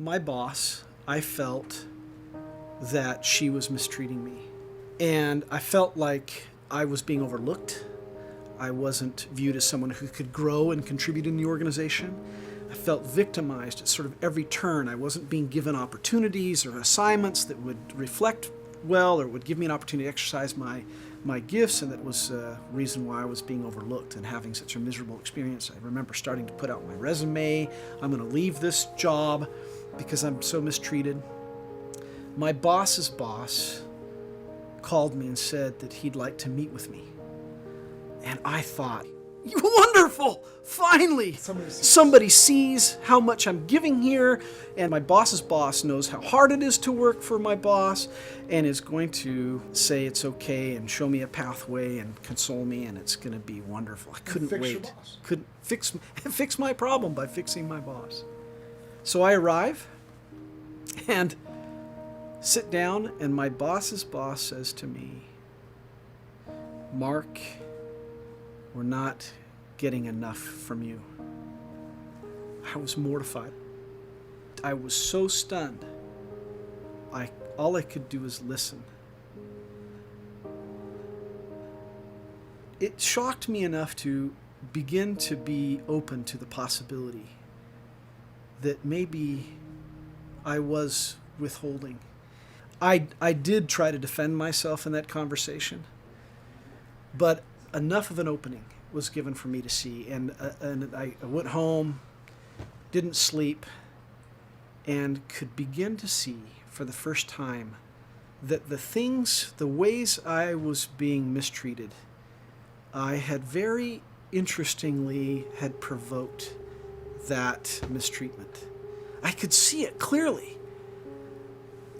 my boss, I felt that she was mistreating me. And I felt like I was being overlooked. I wasn't viewed as someone who could grow and contribute in the organization. I felt victimized at sort of every turn. I wasn't being given opportunities or assignments that would reflect well or would give me an opportunity to exercise my gifts, and that was a reason why I was being overlooked and having such a miserable experience. I remember starting to put out my resume. I'm going to leave this job because I'm so mistreated. My boss's boss called me and said that he'd like to meet with me. And I thought, wonderful! Finally! Somebody sees how much I'm giving here, and my boss's boss knows how hard it is to work for my boss, and is going to say it's okay and show me a pathway and console me, and it's going to be wonderful. I couldn't wait. Couldn't fix my problem by fixing my boss. So I arrive and sit down, and my boss's boss says to me, "Mark, we're not getting enough from you." I was mortified. I was so stunned. All I could do was listen. It shocked me enough to begin to be open to the possibility that maybe I was withholding. I did try to defend myself in that conversation, but enough of an opening was given for me to see, and I went home, didn't sleep, and could begin to see for the first time that the ways I was being mistreated, I had very interestingly had provoked that mistreatment. I could see it clearly.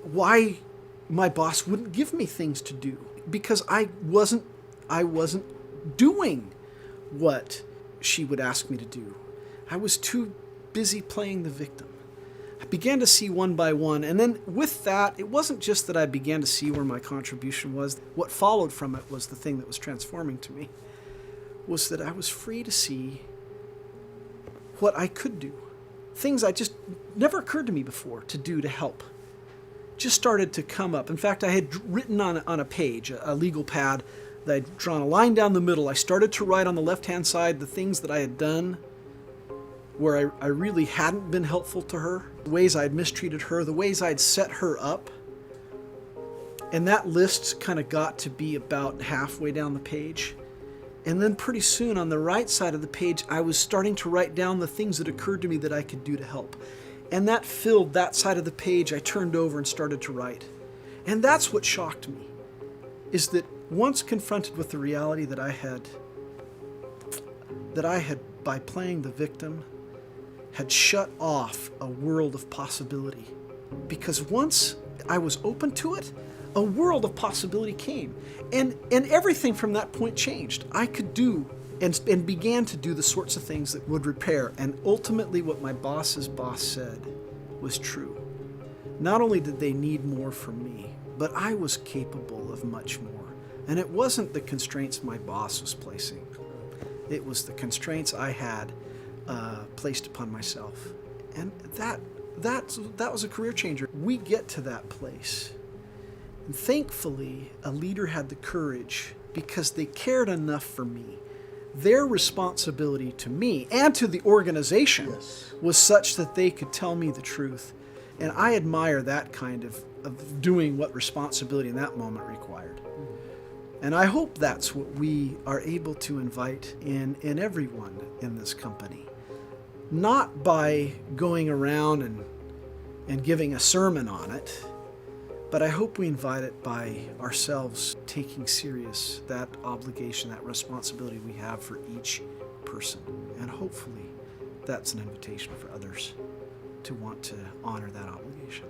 Why my boss wouldn't give me things to do, because I wasn't doing what she would ask me to do. I was too busy playing the victim. I began to see one by one, and then with that, it wasn't just that I began to see where my contribution was. What followed from it was the thing that was transforming to me, was that I was free to see what I could do. Things I just never occurred to me before to do to help just started to come up. In fact, I had written on a page, a legal pad, that I'd drawn a line down the middle. I started to write on the left-hand side the things that I had done where I really hadn't been helpful to her, the ways I'd mistreated her, the ways I'd set her up. And that list kind of got to be about halfway down the page. And then pretty soon on the right side of the page, I was starting to write down the things that occurred to me that I could do to help. And that filled that side of the page. I turned over and started to write. And that's what shocked me, is that once confronted with the reality that I had, by playing the victim, had shut off a world of possibility. Because once I was open to it, a world of possibility came. And everything from that point changed. I could do and began to do the sorts of things that would repair. And ultimately what my boss's boss said was true. Not only did they need more from me, but I was capable of much more. And it wasn't the constraints my boss was placing. It was the constraints I had placed upon myself. And that was a career changer. We get to that place. And thankfully, a leader had the courage, because they cared enough for me. Their responsibility to me and to the organization was such that they could tell me the truth. And I admire that kind of doing what responsibility in that moment required. And I hope that's what we are able to invite in everyone in this company. Not by going around and giving a sermon on it, but I hope we invite it by ourselves taking serious that obligation, that responsibility we have for each person. And hopefully that's an invitation for others to want to honor that obligation.